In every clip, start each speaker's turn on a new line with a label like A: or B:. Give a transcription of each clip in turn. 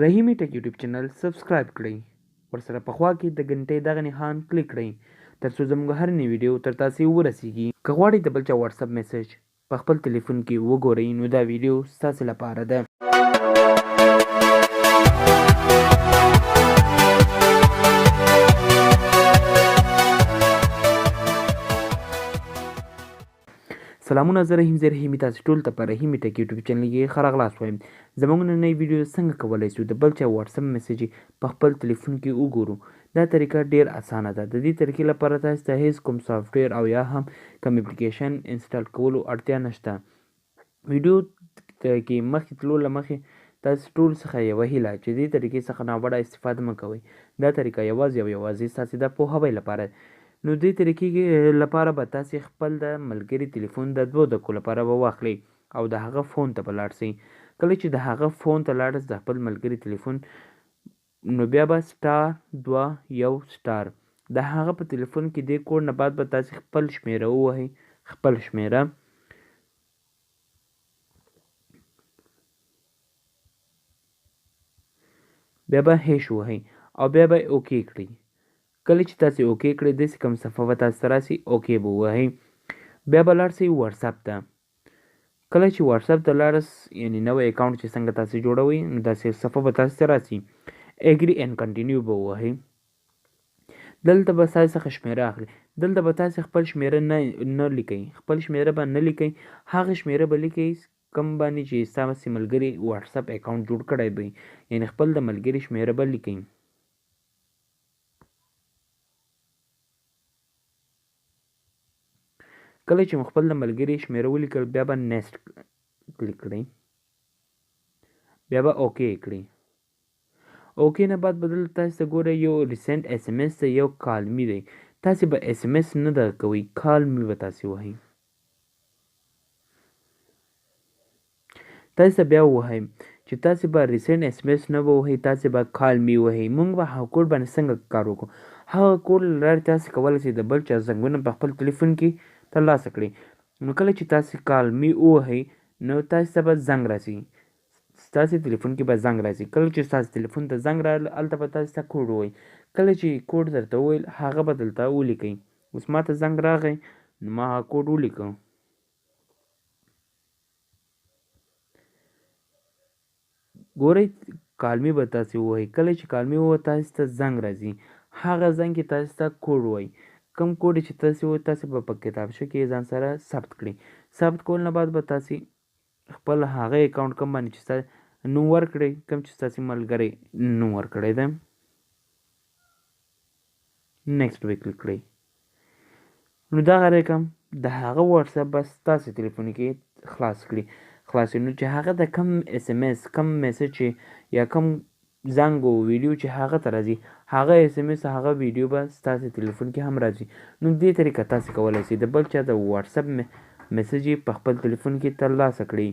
A: رحیمی ټک یوټیوب چینل سبسکرایب کړئ. ورسره په خوا کې د غنټۍ دغه نښان کلیک کړئ ترڅو زموږ هر نوی ویډیو تر تاسې ورسیږي. که غواړئ د بل چا واټساپ میسج په خپل تلیفون کې وګورئ نو دا ویډیو ستاسې لپاره ده. سلامونه، زه رحیمي تاسې ټول ته په رحیمي ټک یوټیوب چینل کې ښه راغلاست وایم. زموږ نننۍ ویډیو څنګه کولی شو د بل چا واټساپ میسج په خپل تلیفون کې وګورو. دا طریقه ډیر اسانه ده. د دې طریقې لپاره تاسو ته هیڅ کوم سافټویر او یا هم کوم اپلیکیشن انسټال کولو اړتیا نشته. ویډیو کې مخکې تلو له مخکې تاسو ټول څخه یوه هیله چې دې طریقې څخه ناوړه استفاده مه کوئ. دا طریقه یوازې ستاسې د پوهاوي لپاره. نو دې طریقې لپاره به تاسې خپل د ملګري تلیفون د 2 دقیقو لپاره به واخلئ او د هغه فون ته به لاړ شئ. کله چې د هغه فون ته لاړاست د خپل ملګري تلیفون نو بیا به *2 د هغه په تلیفون کې دې کوډ نه بعد به تاسې خپل شمیره ووهئ. خپل شمیره بیا به هیش ووهئ او بیا به اوکې کړئ. کله چې تاسې اوکې کړئ داسې کوم صفحه به تاسې ته راسي، اوکې به ووهئ. بیا به لاړ شئ واټساپ ته. کله چې واټساپ ته لاړاست یعنې نوی اکاونټ چې څنګه تاسې جوړوئ نو داسې صفحه به تاسې ته راسي، اګري اینډ کنټینیو به ووهئ. دلته به تاسې څخه شمیره اخلي. دلته به تاسې خپل شمیره نه لیکئ. خپل شمیره به نه لیکئ، هغه شمیره به لیکئ کوم باندې چې ستاسې ملګري واټساپ اکاونټ جوړ کړی وي، یعنې خپل د ملګري شمیره به لیکئ. کله چې مو خپل د ملګري شمیره ولیکل بیا به نیکسټ کلیک کړئ. بیا به اوکې کړئ. اوکې نه بعد به دلته تاسې ته ګورئ یو ریسنټ ایس ایم ایس دی، یو کال می دی. تاسې به ایس ایم ایس نه دغه کوئ، کال می به تاسې ووهئ. تاسې ته بیا ووایم چې تاسې به ریسنټ ایس ایم ایس نه به ووهئ، تاسې به کال می ووهئ. موږ به هغه کوډ باندې څنګه کار وکړو؟ هغه کوډ له لارې تاسې کولی شئ د بل چا زنګونه په خپل تلیفون کې ترلاسه کړئ. نو کله چې تاسې کال می ووهئ نو تاسې ته به زنګ راسي، ستاسې تلیفون کې به زنګ راسي. کله چې ستاسې تلیفون ته زنګ راغله هلته به تاسې ته کوډ ووایي. کله چې کوډ درته وویل هغه به دلته ولیکئ. اوس ما ته زنګ راغی نو ما هغه کوډ ولیکه. ګورئ کالمي به تاسې ووهئ. کله چې کالمي ووهئ تاسې ته زنګ راځي، هغه زنګ کې تاسې ته کوډ ووایي. کوم کوډ چې تاسې ووایي تاسې به په کتابچه کې ځان سره ثبت کړئ. ثبت کول نه بعد به تاسې خپل هغه اکاونټ کوم باندې چې ستاسې نوم ورکړئ، کوم چې ستاسې ملګری نوم ورکړی دی، نیکسټ به کلیک کړئ. نو دغه رقم د هغه واټساپ به ستاسې تلیفون کې خلاص کړي. نو چې هغه د کم ایس ایم ایس کم میسج چې یا کم زنګ و ویډیو چې هغه ته راځي، هغه ایس ایم ایس هغه ویډیو به ستاسې تلیفون کې هم راځي. نو دې طریقه تاسې کولی شئ د بل چا د واټساپ میسج په خپل تلیفون کې ترلاسه کړئ.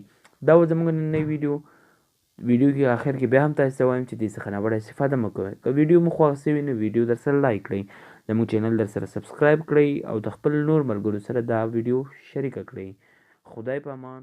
A: دا و زموږ نننۍ ویډیو کې آخر کې بیا هم تاسې ته وایم چې دې څخه ناوړه استفاده مه کوئ. که ویډیو مو خوښ شوي نو ویډیو در سره لایک کړئ، زموږ چینل در سره سبسکرایب کړئ او د خپل نور ملګرو سره دا ویډیو شریکه کړئ. خدای په امان.